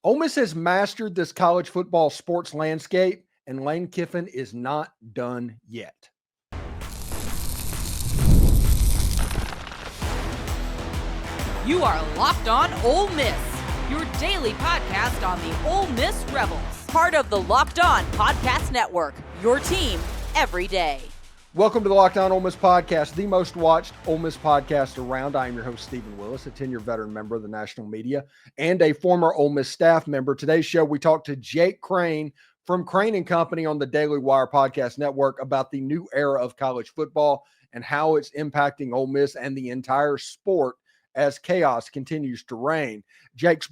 Ole Miss has mastered this college football sports landscape, and Lane Kiffin is not done yet. You are Locked On Ole Miss, your daily podcast on the Ole Miss Rebels. Part of the Locked On Podcast Network, your team every day. Welcome to the Locked On Ole Miss podcast, the most watched Ole Miss podcast around. I am your host, Steven Willis, a 10-year veteran member of the national media and a former Ole Miss staff member. Today's show, we talked to Jake Crain from Crain and Company on the Daily Wire Podcast Network about the new era of college football and how it's impacting Ole Miss and the entire sport as chaos continues to reign. Jake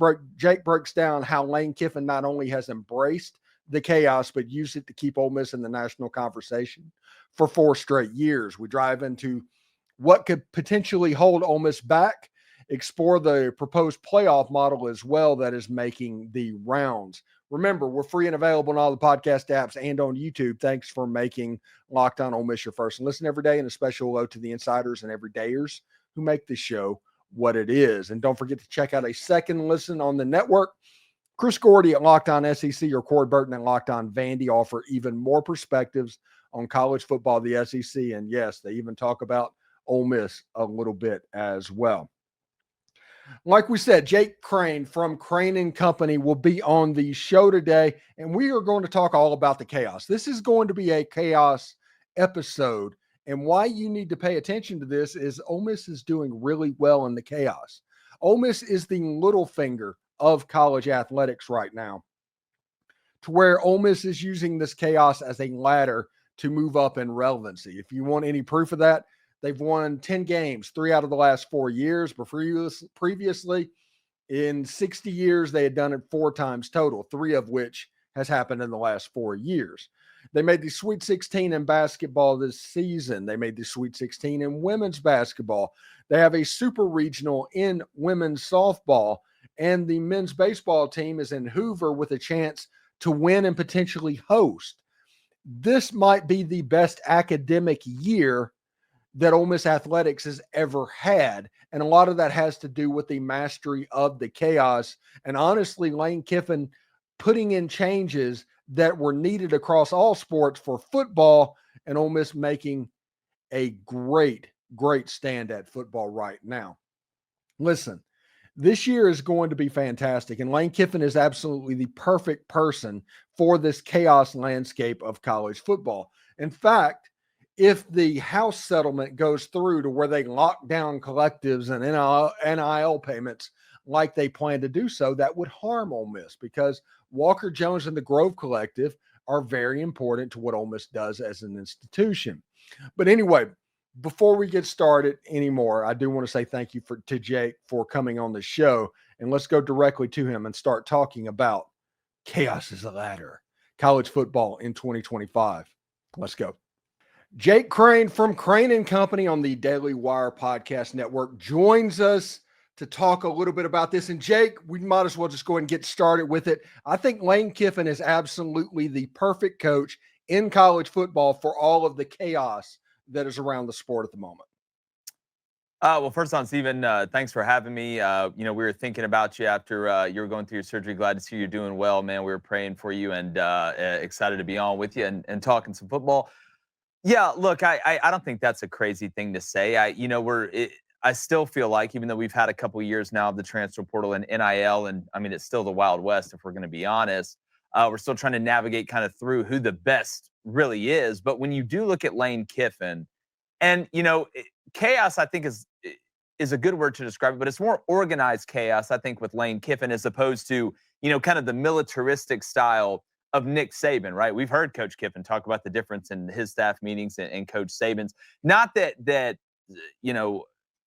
breaks down how Lane Kiffin not only has embraced the chaos, but used it to keep Ole Miss in the national conversation for 4 straight years. We dive into what could potentially hold Ole Miss back, explore the proposed playoff model as well that is making the rounds. Remember, we're free and available on all the podcast apps and on YouTube. Thanks for making Locked On Ole Miss your first listen every day, and a special hello to the insiders and everydayers who make this show what it is. And don't forget to check out a second listen on the network. Chris Gordy at Locked On SEC or Corey Burton at Locked On Vandy offer even more perspectives on college football, the SEC. And yes, they even talk about Ole Miss a little bit as well. Like we said, Jake Crain from Crain and Company will be on the show today, and we are going to talk all about the chaos. This is going to be a chaos episode. And why you need to pay attention to this is Ole Miss is doing really well in the chaos. Ole Miss is the little finger of college athletics right now, to where Ole Miss is using this chaos as a ladder to move up in relevancy. If you want any proof of that, they've won 10 games, 3 out of the last 4 years. But previously, in 60 years, they had done it 4 times total, 3 of which has happened in the last 4 years. They made the Sweet 16 in basketball this season. They made the Sweet 16 in women's basketball. They have a super regional in women's softball, and the men's baseball team is in Hoover with a chance to win and potentially host. This might be the best academic year that Ole Miss athletics has ever had, and a lot of that has to do with the mastery of the chaos. And honestly, Lane Kiffin putting in changes that were needed across all sports for football, and Ole Miss making a great stand at football right now. Listen, this year is going to be fantastic, and Lane Kiffin is absolutely the perfect person for this chaos landscape of college football. In fact, if the House settlement goes through to where they lock down collectives and NIL payments like they plan to do so, that would harm Ole Miss, because Walker Jones and the Grove Collective are very important to what Ole Miss does as an institution. But anyway, before we get started anymore, I do want to say thank you to Jake for coming on the show, and let's go directly to him and start talking about chaos as a ladder, college football in 2025. Let's go. Jake Crain from Crain and Company on the Daily Wire Podcast Network joins us to talk a little bit about this. And Jake, we might as well just go ahead and get started with it. I think Lane Kiffin is absolutely the perfect coach in college football for all of the chaos that is around the sport at the moment. Well, first on, Steven, thanks for having me. We were thinking about you after you were going through your surgery. Glad to see you're doing well, man. We were praying for you and excited to be on with you and talking some football. Yeah, look, I don't think that's a crazy thing to say. I still feel like, even though we've had a couple of years now of the transfer portal and NIL, and I mean, it's still the Wild West, if we're going to be honest, we're still trying to navigate kind of through who the best really is. But when you do look at Lane Kiffin, and, chaos, I think, is a good word to describe it, but it's more organized chaos, I think, with Lane Kiffin, as opposed to, kind of the militaristic style of Nick Saban, right? We've heard Coach Kiffin talk about the difference in his staff meetings and Coach Saban's. Not that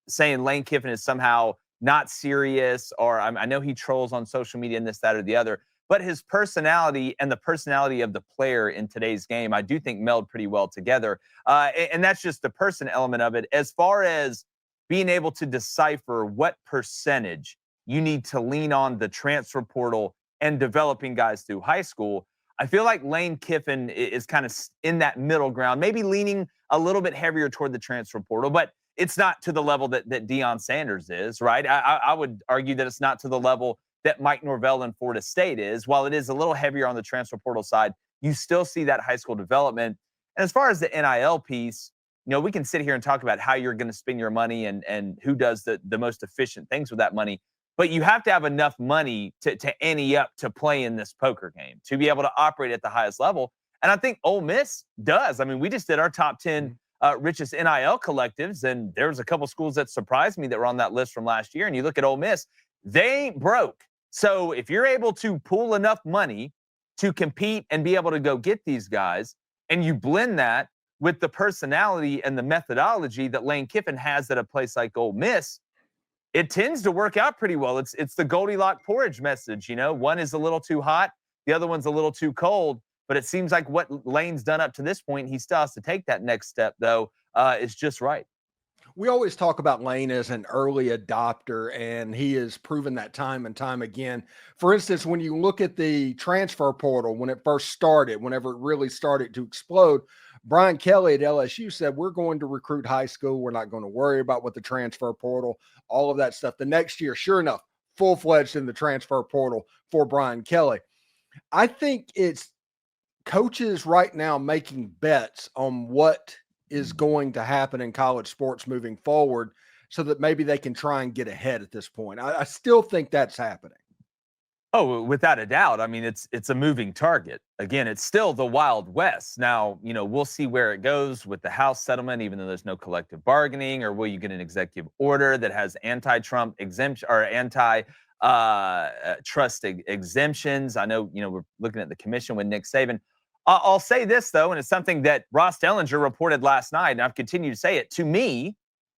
saying Lane Kiffin is somehow not serious, or I know he trolls on social media and this, that, or the other, but his personality and the personality of the player in today's game, I do think meld pretty well together. And that's just the person element of it. As far as being able to decipher what percentage you need to lean on the transfer portal and developing guys through high school, I feel like Lane Kiffin is kind of in that middle ground, maybe leaning a little bit heavier toward the transfer portal, but it's not to the level that Deion Sanders is, right? I would argue that it's not to the level that Mike Norvell and Florida State is. While it is a little heavier on the transfer portal side, you still see that high school development. And as far as the NIL piece, we can sit here and talk about how you're going to spend your money and who does the most efficient things with that money. But you have to have enough money to ante up to play in this poker game, to be able to operate at the highest level. And I think Ole Miss does. I mean, we just did our top 10 richest NIL collectives, and there was a couple schools that surprised me that were on that list from last year. And you look at Ole Miss, they ain't broke. So if you're able to pool enough money to compete and be able to go get these guys, and you blend that with the personality and the methodology that Lane Kiffin has at a place like Ole Miss, it tends to work out pretty well. It's the Goldilocks porridge message. One is a little too hot, the other one's a little too cold. But it seems like what Lane's done up to this point, he still has to take that next step, though, is just right. We always talk about Lane as an early adopter, and he has proven that time and time again. For instance, when you look at the transfer portal, when it first started, whenever it really started to explode, Brian Kelly at LSU said, we're going to recruit high school. We're not going to worry about what the transfer portal, all of that stuff. The next year, sure enough, full-fledged in the transfer portal for Brian Kelly. I think it's coaches right now making bets on what is going to happen in college sports moving forward so that maybe they can try and get ahead at this point. I still think that's happening. Oh, without a doubt. I mean, it's a moving target. Again, it's still the Wild West. Now, we'll see where it goes with the House settlement, even though there's no collective bargaining, or will you get an executive order that has anti-Trump exemption or anti-trust exemptions? I know, we're looking at the commission with Nick Saban. I'll say this, though, and it's something that Ross Dellinger reported last night, and I've continued to say it. To me,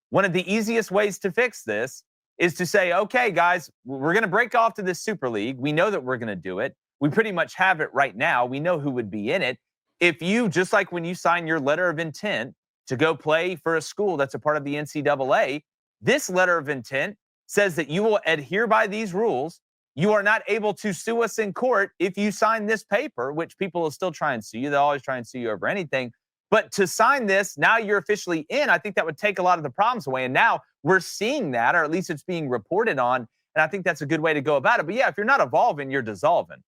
one of the easiest ways to fix this is to say, okay, guys, we're going to break off to this Super League. We know that we're going to do it. We pretty much have it right now. We know who would be in it. If you, just like when you sign your letter of intent to go play for a school that's a part of the NCAA, this letter of intent says that you will adhere by these rules. You are not able to sue us in court if you sign this paper, which people will still try and sue you. They'll always try and sue you over anything. But to sign this, now you're officially in. I think that would take a lot of the problems away. And now we're seeing that, or at least it's being reported on. And I think that's a good way to go about it. But yeah, if you're not evolving, you're dissolving.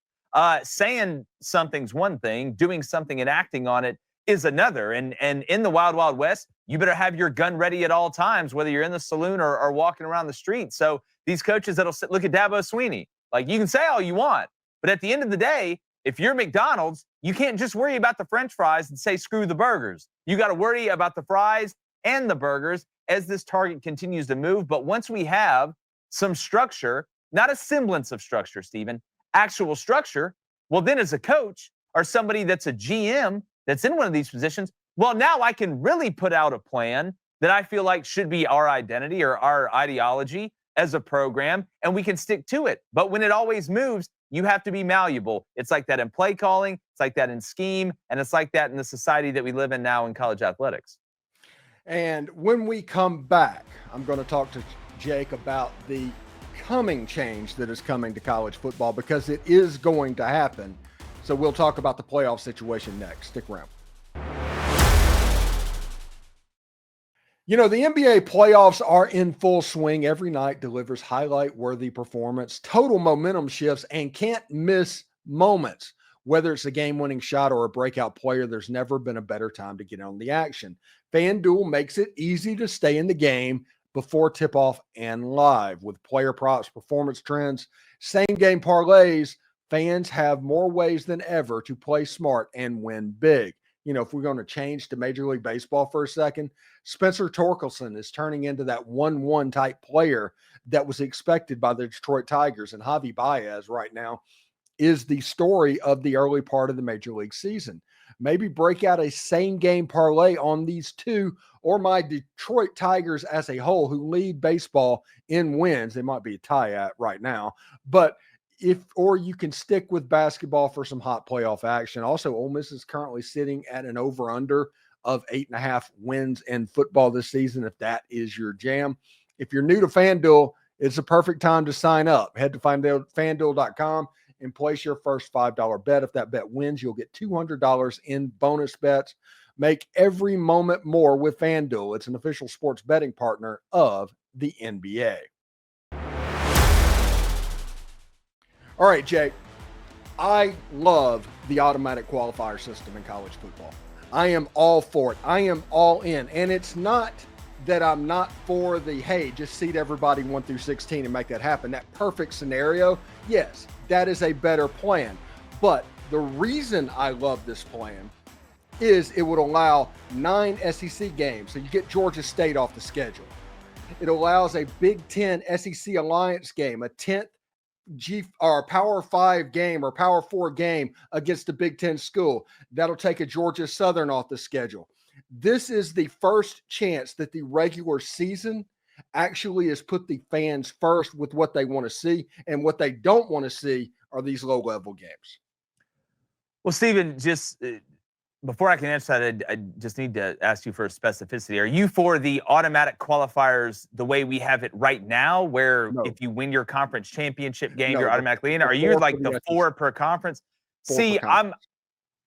Saying something's one thing, doing something and acting on it is another. And in the Wild Wild West, you better have your gun ready at all times, whether you're in the saloon or walking around the street. So these coaches that'll sit, look at Dabo Swinney. Like, you can say all you want, but at the end of the day, if you're McDonald's, you can't just worry about the French fries and say, screw the burgers. You got to worry about the fries and the burgers as this target continues to move. But once we have some structure, not a semblance of structure, Stephen, actual structure, well, then as a coach or somebody that's a GM that's in one of these positions, well, now I can really put out a plan that I feel like should be our identity or our ideology as a program, and we can stick to it. But when it always moves, you have to be malleable. It's like that in play calling, it's like that in scheme, and it's like that in the society that we live in now in college athletics. And when we come back, I'm going to talk to Jake about the coming change that is coming to college football, because it is going to happen. So we'll talk about the playoff situation next. Stick around. The NBA playoffs are in full swing. Every night delivers highlight-worthy performance, total momentum shifts, and can't miss moments. Whether it's a game-winning shot or a breakout player, there's never been a better time to get on the action. FanDuel makes it easy to stay in the game before tip-off and live. With player props, performance trends, same-game parlays, fans have more ways than ever to play smart and win big. If we're going to change to Major League Baseball for a second, Spencer Torkelson is turning into that 1-1 type player that was expected by the Detroit Tigers. And Javi Baez right now is the story of the early part of the Major League season. Maybe break out a same-game parlay on these two, or my Detroit Tigers as a whole, who lead baseball in wins. They might be a tie at right now, but or you can stick with basketball for some hot playoff action. Also, Ole Miss is currently sitting at an over-under of 8.5 wins in football this season, if that is your jam. If you're new to FanDuel, it's a perfect time to sign up. Head to FanDuel.com and place your first $5 bet. If that bet wins, you'll get $200 in bonus bets. Make every moment more with FanDuel. It's an official sports betting partner of the NBA. All right, Jake. I love the automatic qualifier system in college football. I am all for it. I am all in. And it's not that I'm not for the, hey, just seed everybody 1 through 16 and make that happen. That perfect scenario, yes, that is a better plan. But the reason I love this plan is it would allow 9 SEC games. So you get Georgia State off the schedule. It allows a Big Ten SEC Alliance game, a 10th Power 5 game or Power 4 game against a Big Ten school. That'll take a Georgia Southern off the schedule. This is the first chance that the regular season actually has put the fans first with what they want to see, and what they don't want to see are these low-level games. Well, Steven, just before I can answer that, I just need to ask you for specificity. Are you for the automatic qualifiers the way we have it right now, where if you win your conference championship game, you're automatically in? Are you like the 4 per conference? See,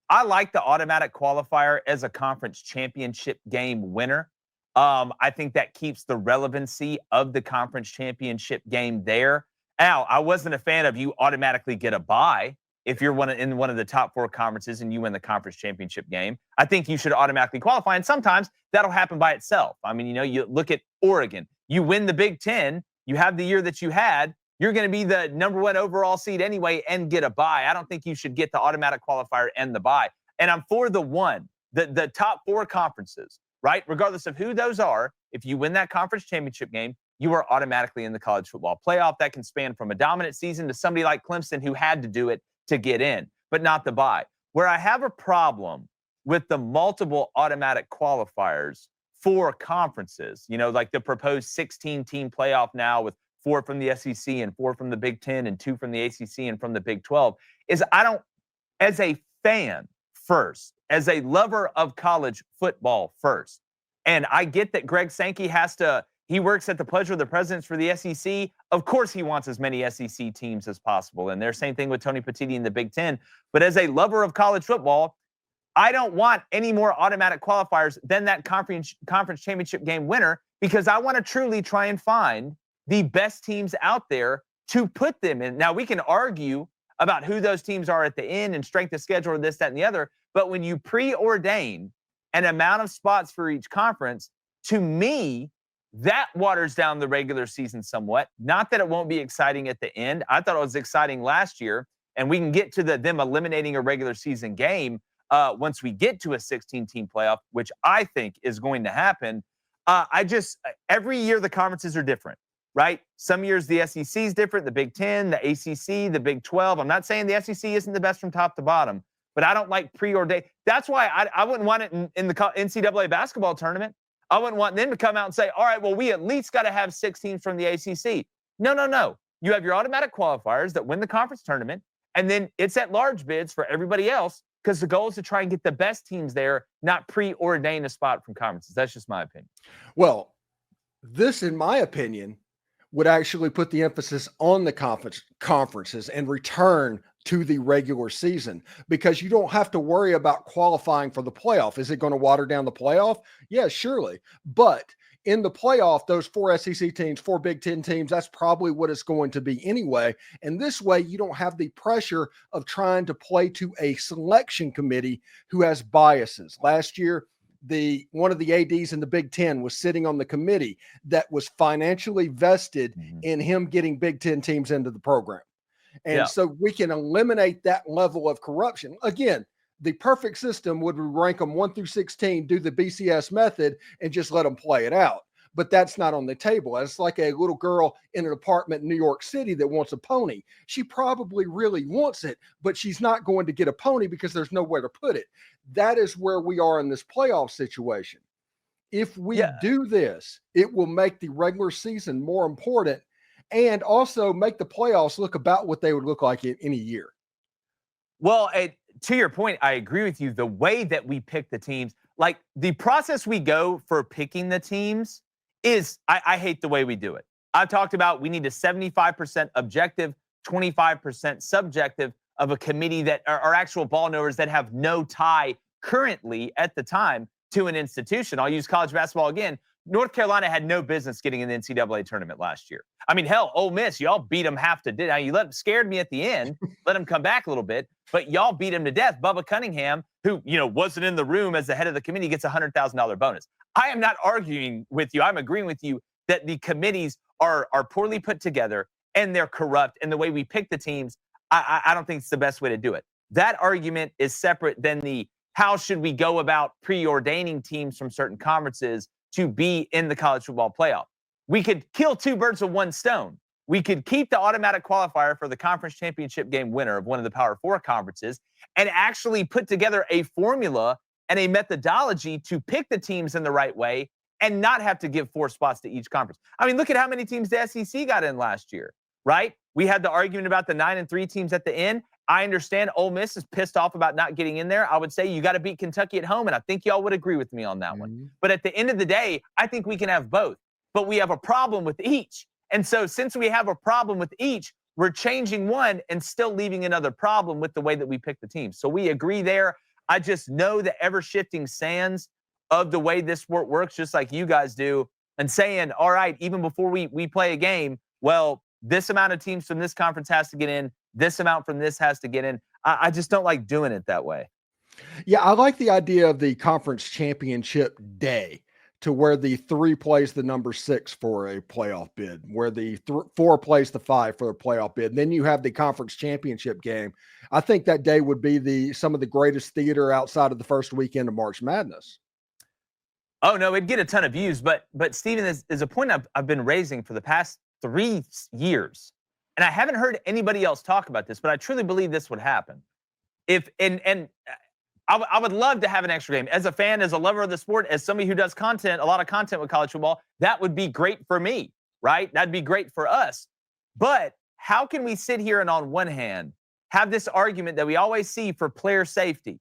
I like the automatic qualifier as a conference championship game winner. I think that keeps the relevancy of the conference championship game there. Now, I wasn't a fan of you automatically get a bye if you're in one of the top 4 conferences and you win the conference championship game. I think you should automatically qualify, and sometimes that'll happen by itself. I mean, you look at Oregon. You win the Big Ten, you have the year that you had, you're going to be the number 1 overall seed anyway and get a bye. I don't think you should get the automatic qualifier and the bye. And I'm for the top 4 conferences, right? Regardless of who those are, if you win that conference championship game, you are automatically in the college football playoff. That can span from a dominant season to somebody like Clemson who had to do it to get in, but not the bye. Where I have a problem with the multiple automatic qualifiers for conferences, like the proposed 16-team playoff now with 4 from the SEC and 4 from the Big Ten and 2 from the ACC and from the Big 12, is I don't, as a fan first, as a lover of college football first, and I get that Greg Sankey he works at the pleasure of the presidents for the SEC. Of course, he wants as many SEC teams as possible. And there's same thing with Tony Petitti in the Big Ten. But as a lover of college football, I don't want any more automatic qualifiers than that conference championship game winner, because I want to truly try and find the best teams out there to put them in. Now, we can argue about who those teams are at the end and strength of schedule or this, that, and the other. But when you preordain an amount of spots for each conference, to me, that waters down the regular season somewhat. Not that it won't be exciting at the end. I thought it was exciting last year, and we can get to them eliminating a regular season game once we get to a 16-team playoff, which I think is going to happen. Every year the conferences are different, right? Some years the SEC is different, the Big Ten, the ACC, the Big 12. I'm not saying the SEC isn't the best from top to bottom, but I don't like preordained. That's why I wouldn't want it in the NCAA basketball tournament. I wouldn't want them to come out and say, all right, well, we at least got to have 6 teams from the ACC. No. You have your automatic qualifiers that win the conference tournament, and then it's at large bids for everybody else, because the goal is to try and get the best teams there, not preordain a spot from conferences. That's just my opinion. Well, this, in my opinion, would actually put the emphasis on the conferences and return to the regular season, because you don't have to worry about qualifying for the playoff. Is it going to water down the playoff? Yeah, surely. But in the playoff, those 4 SEC teams, 4 Big Ten teams, that's probably what it's going to be anyway. And this way, you don't have the pressure of trying to play to a selection committee who has biases. Last year, one of the ADs in the Big Ten was sitting on the committee that was financially vested in him getting Big Ten teams into the program. And so we can eliminate that level of corruption. Again, the perfect system would rank them 1 through 16, do the BCS method, and just let them play it out. But that's not on the table. It's like a little girl in an apartment in New York City that wants a pony. She probably really wants it, but she's not going to get a pony because there's nowhere to put it. That is where we are in this playoff situation. If we do this, it will make the regular season more important, and also make the playoffs look about what they would look like in a year. Well, to your point, I agree with you. The way that we pick the teams, like the process we go for picking the teams is, I hate the way we do it. I've talked about we need a 75% objective, 25% subjective of a committee that are actual ball knowers that have no tie currently at the time to an institution. I'll use college basketball again. North Carolina had no business getting in the NCAA tournament last year. I mean, hell, Ole Miss, y'all beat them half to death. Now, you scared me at the end, let them come back a little bit, but y'all beat them to death. Bubba Cunningham, who, wasn't in the room as the head of the committee, gets a $100,000 bonus. I am not arguing with you. I'm agreeing with you that the committees are poorly put together and they're corrupt. And the way we pick the teams, I don't think it's the best way to do it. That argument is separate than the how should we go about preordaining teams from certain conferences to be in the college football playoff. We could kill two birds with one stone. We could keep the automatic qualifier for the conference championship game winner of one of the Power 4 conferences and actually put together a formula and a methodology to pick the teams in the right way and not have to give 4 spots to each conference. I mean, look at how many teams the SEC got in last year, right? We had the argument about the 9-3 teams at the end. I understand Ole Miss is pissed off about not getting in there. I would say you got to beat Kentucky at home, and I think y'all would agree with me on that one. But at the end of the day, I think we can have both. But we have a problem with each. And so since we have a problem with each, we're changing one and still leaving another problem with the way that we pick the teams. So we agree there. I just know the ever-shifting sands of the way this sport works, just like you guys do, and saying, all right, even before we play a game, well, this amount of teams from this conference has to get in, this amount from this has to get in. I just don't like doing it that way. Yeah, I like the idea of the conference championship day, to where the 3 plays the number 6 for a playoff bid, where the 4 plays the 5 for a playoff bid. And then you have the conference championship game. I think that day would be some of the greatest theater outside of the first weekend of March Madness. Oh, no, it'd get a ton of views. But Steven, is a point I've been raising for the past 3 years. And I haven't heard anybody else talk about this, but I truly believe this would happen. I would love to have an extra game. As a fan, as a lover of the sport, as somebody who does a lot of content with college football, that would be great for me, right? That'd be great for us. But how can we sit here and on one hand have this argument that we always see for player safety,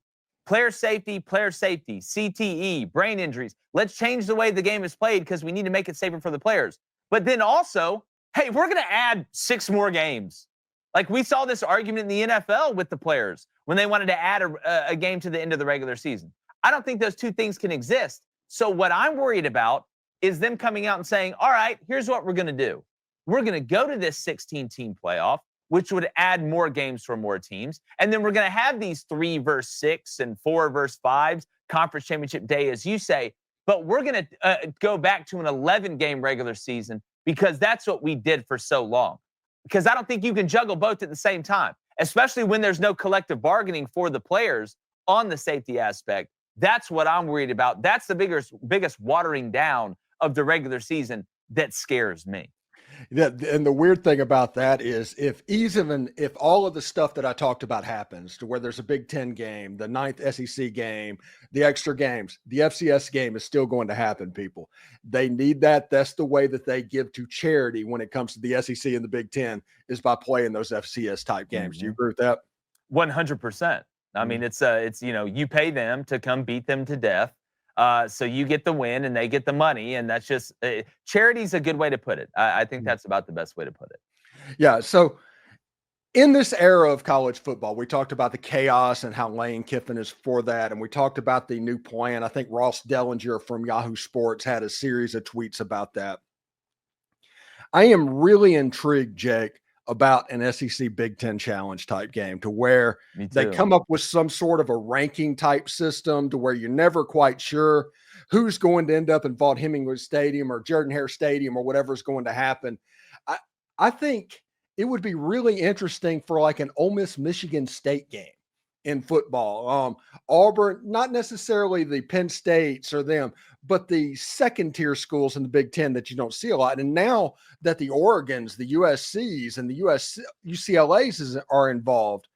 CTE, brain injuries? Let's change the way the game is played because we need to make it safer for the players. But then also, hey, we're going to add 6 more games. Like we saw this argument in the NFL with the players when they wanted to add a game to the end of the regular season. I don't think those two things can exist. So what I'm worried about is them coming out and saying, all right, here's what we're going to do. We're going to go to this 16-team playoff, which would add more games for more teams. And then we're going to have these 3 versus 6 and 4 versus 5s, conference championship day, as you say. But we're going to go back to an 11-game regular season because that's what we did for so long. Because I don't think you can juggle both at the same time, especially when there's no collective bargaining for the players on the safety aspect. That's what I'm worried about. That's the biggest watering down of the regular season that scares me. And the weird thing about that is if all of the stuff that I talked about happens, to where there's a Big Ten game, the 9th SEC game, the extra games, the FCS game is still going to happen, people. They need that. That's the way that they give to charity when it comes to the SEC and the Big Ten, is by playing those FCS type games. Do you agree with that? 100%. I mean, it's you pay them to come beat them to death. So you get the win and they get the money, and that's just charity's a good way to put it. I think that's about the best way to put it. Yeah. So in this era of college football, we talked about the chaos and how Lane Kiffin is for that. And we talked about the new plan. I think Ross Dellinger from Yahoo Sports had a series of tweets about that. I am really intrigued, Jake, about an SEC Big Ten Challenge type game, to where they come up with some sort of a ranking type system to where you're never quite sure who's going to end up in Vaught-Hemingway Stadium or Jordan-Hare Stadium or whatever is going to happen. I think it would be really interesting for like an Ole Miss Michigan State game in football. Auburn, not necessarily the Penn States or them, but the second tier schools in the Big Ten that you don't see a lot. And now that the Oregons, the USCs, and the UCLAs are involved,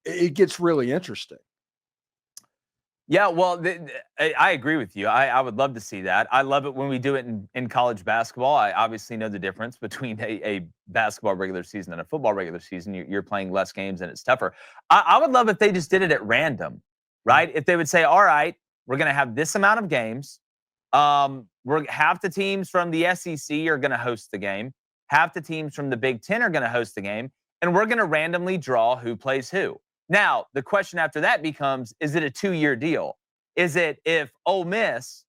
it gets really interesting. Yeah, well, I agree with you. I would love to see that. I love it when we do it in college basketball. I obviously know the difference between a basketball regular season and a football regular season. You're playing less games and it's tougher. I would love if they just did it at random, right? If they would say, all right, we're going to have this amount of games. Half the teams from the SEC are going to host the game. Half the teams from the Big Ten are going to host the game. And we're going to randomly draw who plays who. Now, the question after that becomes, is it a 2-year deal? Is it if Ole Miss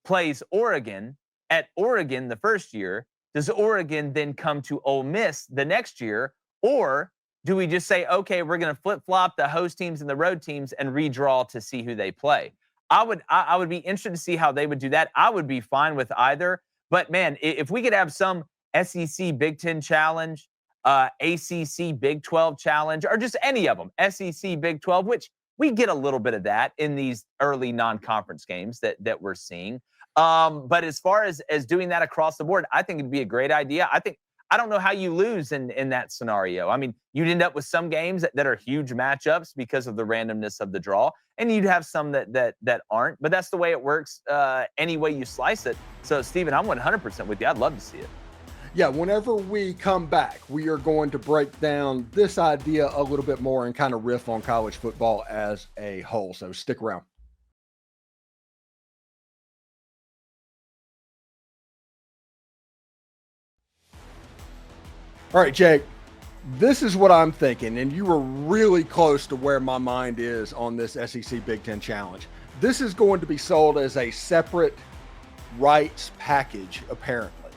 plays Oregon at Oregon the first year, does Oregon then come to Ole Miss the next year? Or do we just say, okay, we're going to flip-flop the host teams and the road teams and redraw to see who they play? I would be interested to see how they would do that. I would be fine with either. But, man, if we could have some SEC Big Ten challenge, ACC Big 12 challenge, or just any of them, SEC Big 12, which we get a little bit of that in these early non-conference games that we're seeing. But as far as doing that across the board, I think it'd be a great idea. I don't know how you lose in that scenario. I mean, you'd end up with some games that are huge matchups because of the randomness of the draw, and you'd have some that aren't. But that's the way it works any way you slice it. So, Steven, I'm 100% with you. I'd love to see it. Yeah, whenever we come back, we are going to break down this idea a little bit more and kind of riff on college football as a whole. So stick around. All right, Jake, this is what I'm thinking, and you were really close to where my mind is on this SEC Big Ten Challenge. This is going to be sold as a separate rights package, apparently.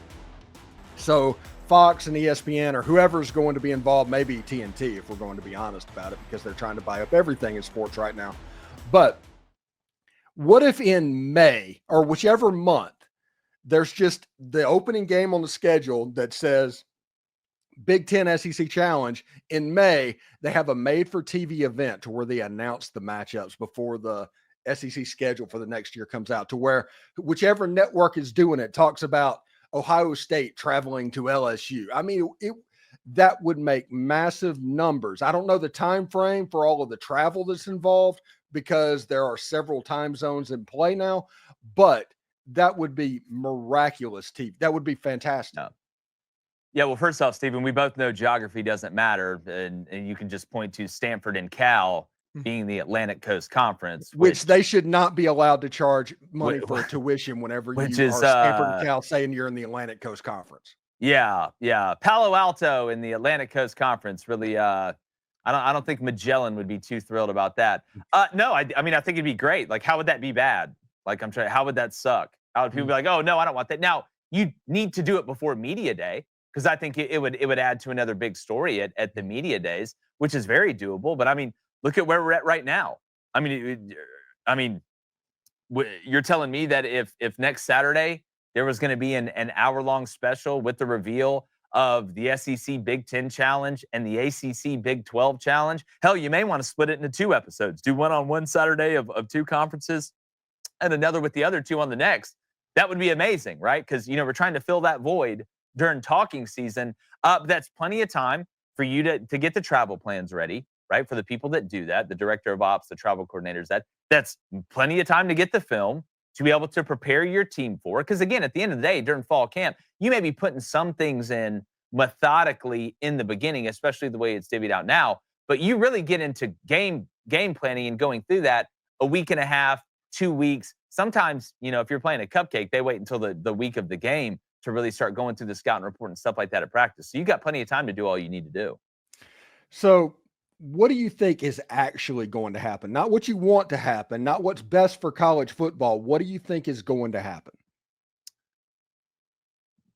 So Fox and ESPN or whoever's going to be involved, maybe TNT, if we're going to be honest about it, because they're trying to buy up everything in sports right now. But what if in May or whichever month, there's just the opening game on the schedule that says Big Ten SEC Challenge. In May, they have a made-for-TV event to where they announce the matchups before the SEC schedule for the next year comes out, to where whichever network is doing it talks about Ohio State traveling to LSU. I mean, that would make massive numbers. I don't know the time frame for all of the travel that's involved because there are several time zones in play now, but that would be miraculous TV. That would be fantastic. No. Yeah, well, first off, Steven, we both know geography doesn't matter, and you can just point to Stanford and Cal being the Atlantic Coast Conference. Which they should not be allowed to charge money for tuition whenever you are Stanford and Cal saying you're in the Atlantic Coast Conference. Yeah. Palo Alto in the Atlantic Coast Conference, really, I don't think Magellan would be too thrilled about that. No, I mean, I think it'd be great. Like, how would that be bad? Like, how would that suck? How would people be like, oh, no, I don't want that. Now, you need to do it before Media Day, because I think it would add to another big story at the Media Days, which is very doable. But I mean, look at where we're at right now. I mean, you're telling me that if next Saturday there was going to be an hour-long special with the reveal of the SEC Big Ten Challenge and the ACC Big 12 Challenge, hell, you may want to split it into 2 episodes. Do one on one Saturday of 2 conferences and another with the other 2 on the next. That would be amazing, right? Because, we're trying to fill that void during talking season. That's plenty of time for you to get the travel plans ready, right? For the people that do that, the director of ops, the travel coordinators, that's plenty of time to get the film, to be able to prepare your team for it. Because again, at the end of the day, during fall camp, you may be putting some things in methodically in the beginning, especially the way it's divvied out now. But you really get into game planning and going through that a week and a half, 2 weeks. Sometimes, if you're playing a cupcake, they wait until the week of the game to really start going through the scouting report and stuff like that at practice. So you got plenty of time to do all you need to do. So what do you think is actually going to happen? Not what you want to happen, not what's best for college football. What do you think is going to happen?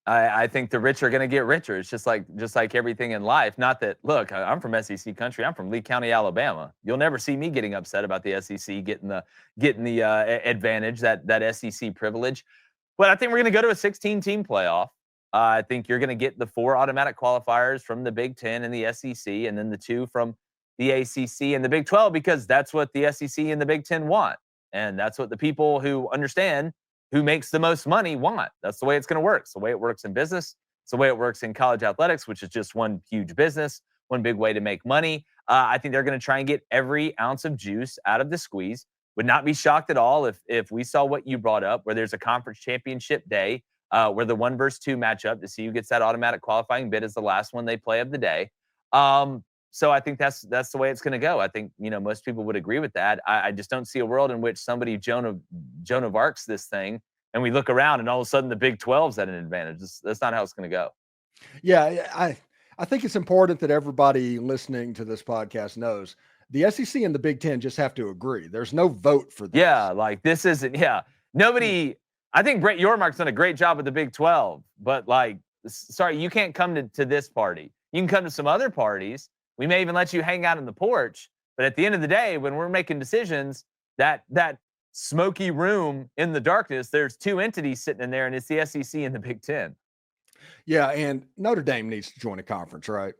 I think the rich are going to get richer. It's just like everything in life. Not that, look, I'm from SEC country. I'm from Lee County, Alabama. You'll never see me getting upset about the SEC getting the advantage, that SEC privilege. But I think we're going to go to a 16-team playoff. I think you're going to get the 4 automatic qualifiers from the Big Ten and the SEC, and then the 2 from the ACC and the Big 12, because that's what the SEC and the Big Ten want. And that's what the people who understand who makes the most money want. That's the way it's going to work. It's the way it works in business. It's the way it works in college athletics, which is just one huge business, one big way to make money. I think they're going to try and get every ounce of juice out of the squeeze. Would not be shocked at all if we saw what you brought up, where there's a conference championship day, where the 1 versus 2 matchup to see who gets that automatic qualifying bid is the last one they play of the day. So I think that's the way it's going to go. I think, most people would agree with that. I just don't see a world in which somebody Joan of Arc's this thing, and we look around and all of a sudden the Big 12's at an advantage. That's not how it's going to go. Yeah, I think it's important that everybody listening to this podcast knows the SEC and the Big Ten just have to agree. There's no vote for this. Yeah, like this isn't. Yeah, nobody I think Brett Yormark's done a great job with the Big 12, but sorry, you can't come to this party. You can come to some other parties. We may even let you hang out on the porch. But at the end of the day, when we're making decisions, that smoky room in the darkness, there's two entities sitting in there, and it's the SEC and the Big 10. Yeah, and Notre Dame needs to join a conference, right?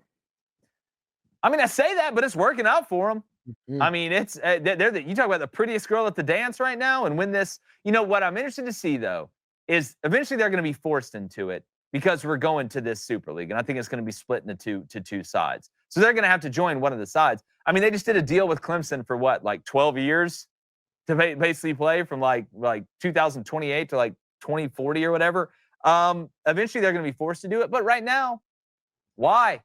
I mean, I say that, but it's working out for them. Mm-hmm. I mean, it's you talk about the prettiest girl at the dance right now, and when this, what I'm interested to see though is eventually they're going to be forced into it because we're going to this Super League, and I think it's going to be split into two sides. So they're going to have to join one of the sides. I mean, they just did a deal with Clemson for what, 12 years to basically play from like 2028 to 2040 or whatever. Eventually they're going to be forced to do it, but right now, why?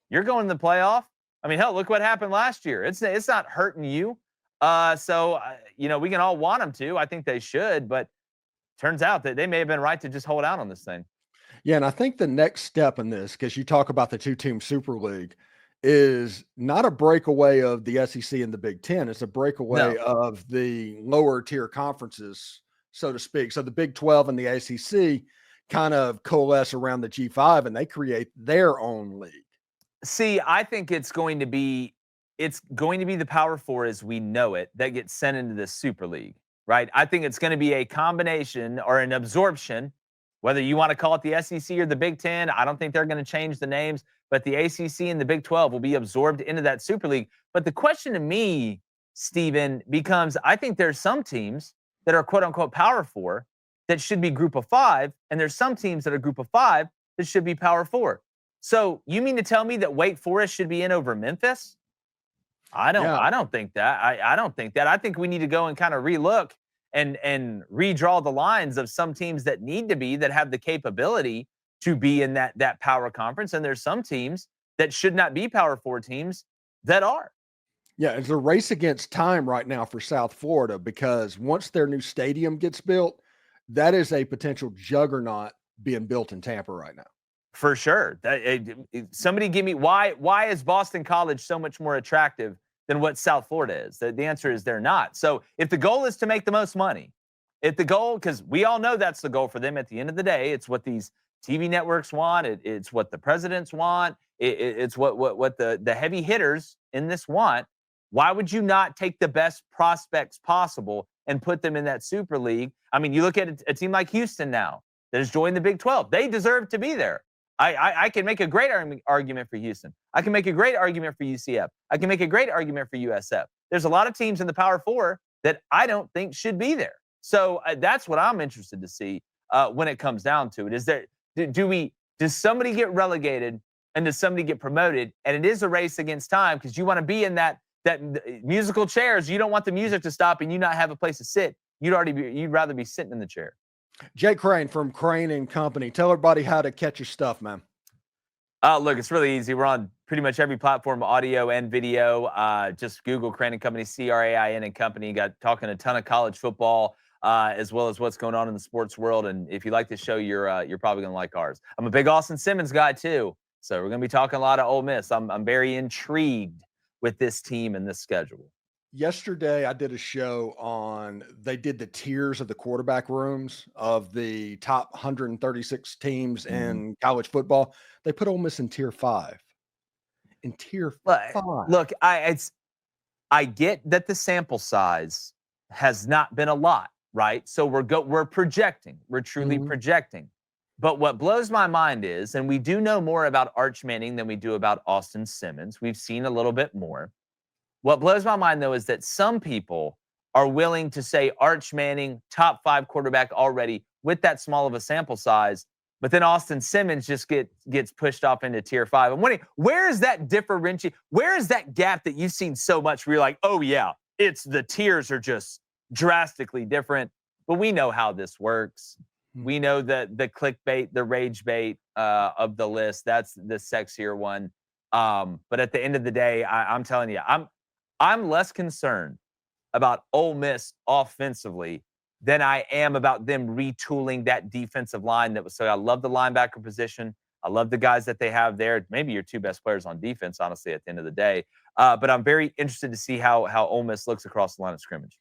You're going to the playoff. I mean, hell, look what happened last year. It's not hurting you. So we can all want them to. I think they should, but turns out that they may have been right to just hold out on this thing. Yeah, and I think the next step in this, because you talk about the two-team Super League, is not a breakaway of the SEC and the Big Ten. It's a breakaway of the lower tier conferences, so to speak. So the Big 12 and the ACC kind of coalesce around the G5, and they create their own league. See, I think it's going to be the Power Four as we know it that gets sent into the Super League, right? I think it's going to be a combination or an absorption, whether you want to call it the SEC or the Big Ten. I don't think they're going to change the names, but the ACC and the Big 12 will be absorbed into that Super League. But the question to me, Steven, becomes, I think there's some teams that are quote unquote Power Four that should be Group of Five, and there's some teams that are Group of Five that should be Power Four. So you mean to tell me that Wake Forest should be in over Memphis? I don't think that. I don't think that. I think we need to go and kind of relook and redraw the lines of some teams that need to be, that have the capability to be in that power conference. And there's some teams that should not be Power Four teams that are. Yeah, it's a race against time right now for South Florida, because once their new stadium gets built, that is a potential juggernaut being built in Tampa right now. For sure. Somebody give me why is Boston College so much more attractive than what South Florida is? The answer is they're not. So if the goal is to make the most money, because we all know that's the goal for them at the end of the day, it's what these TV networks want. It's what the presidents want. It's what the heavy hitters in this want. Why would you not take the best prospects possible and put them in that Super League? I mean, you look at a team like Houston now that has joined the Big 12. They deserve to be there. I can make a great argument for Houston. I can make a great argument for UCF. I can make a great argument for USF. There's a lot of teams in the Power Four that I don't think should be there. So that's what I'm interested to see when it comes down to it. Is there does somebody get relegated and does somebody get promoted? And it is a race against time, because you want to be in that musical chairs. You don't want the music to stop and you not have a place to sit. You'd rather be sitting in the chair. Jake Crain from Crain and Company. Tell everybody how to catch your stuff, man. Look, it's really easy. We're on pretty much every platform, audio and video. Just Google Crain and Company, Crain and Company. Got talking a ton of college football, as well as what's going on in the sports world. And if you like this show, you're probably going to like ours. I'm a big Austin Simmons guy too, so we're going to be talking a lot of Ole Miss. I'm very intrigued with this team and this schedule. Yesterday, I did a show they did the tiers of the quarterback rooms of the top 136 teams in college football. They put Ole Miss in tier 5. In tier 5. Look, I get that the sample size has not been a lot, right? So we're projecting. We're truly projecting. But what blows my mind is, and we do know more about Arch Manning than we do about Austin Simmons. We've seen a little bit more. What blows my mind, though, is that some people are willing to say Arch Manning, top 5 quarterback already with that small of a sample size, but then Austin Simmons just gets pushed off into tier 5. I'm wondering, where is that differentiate? Where is that gap that you've seen so much where you're like, oh, yeah, the tiers are just drastically different? But we know how this works. We know that the clickbait, the rage bait of the list, that's the sexier one. But at the end of the day, I'm telling you, I'm less concerned about Ole Miss offensively than I am about them retooling that defensive line. So I love the linebacker position. I love the guys that they have there. Maybe your 2 best players on defense, honestly, at the end of the day. But I'm very interested to see how Ole Miss looks across the line of scrimmage.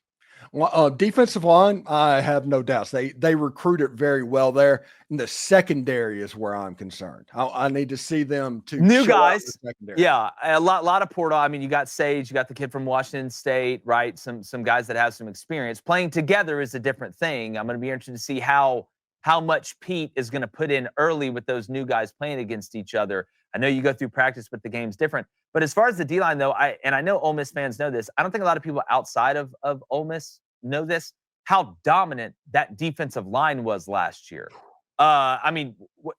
Well, defensive line, I have no doubts. They recruited very well there. And the secondary is where I'm concerned. I need to see them to new show out in guys. the secondary. Yeah, a lot of portal. I mean, you got Sage, you got the kid from Washington State, right? Some guys that have some experience. Playing together is a different thing. I'm going to be interested to see how much Pete is going to put in early with those new guys playing against each other. I know you go through practice, but the game's different. But as far as the D-line, though, I know Ole Miss fans know this. I don't think a lot of people outside of Ole Miss know this, how dominant that defensive line was last year. I mean,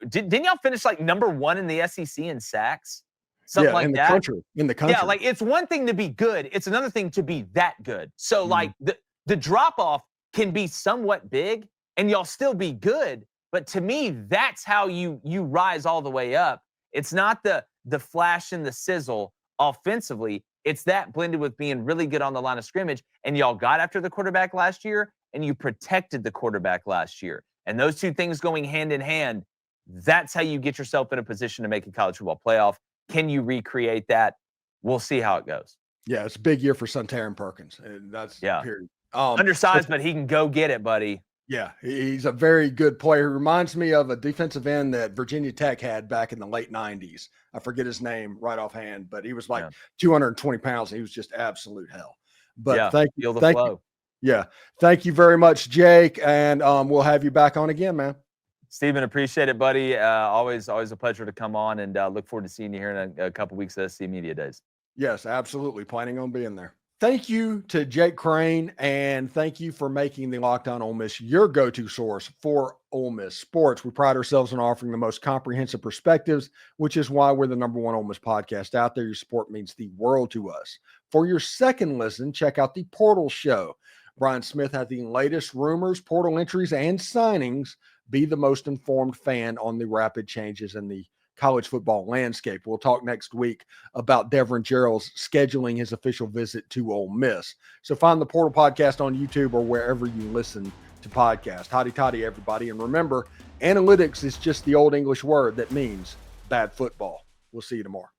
didn't y'all finish like number 1 in the SEC in sacks? Something like that? In the country. Yeah, like it's one thing to be good. It's another thing to be that good. So like the drop-off can be somewhat big and y'all still be good. But to me, that's how you rise all the way up. It's not the flash and the sizzle offensively. It's that blended with being really good on the line of scrimmage. And y'all got after the quarterback last year, and you protected the quarterback last year. And those two things going hand in hand, that's how you get yourself in a position to make a college football playoff. Can you recreate that? We'll see how it goes. Yeah, it's a big year for Suntaran Perkins. That's period. Undersized, but he can go get it, buddy. Yeah, he's a very good player. He reminds me of a defensive end that Virginia Tech had back in the late 90s. I forget his name right offhand, but he was like 220 pounds. And he was just absolute hell. But thank you. Yeah, thank you very much, Jake, and we'll have you back on again, man. Steven, appreciate it, buddy. Always a pleasure to come on, and look forward to seeing you here in a couple weeks at SC Media Days. Yes, absolutely. Planning on being there. Thank you to Jake Crain, and thank you for making the Locked On Ole Miss your go-to source for Ole Miss sports. We pride ourselves on offering the most comprehensive perspectives, which is why we're the #1 Ole Miss podcast out there. Your support means the world to us. For your second listen, check out the Portal Show. Brian Smith has the latest rumors, portal entries, and signings. Be the most informed fan on the rapid changes in the college football landscape. We'll talk next week about Devin Gerald's scheduling his official visit to Ole Miss. So find the Portal Podcast on YouTube or wherever you listen to podcasts. Hotty toddy, everybody. And remember, analytics is just the old English word that means bad football. We'll see you tomorrow.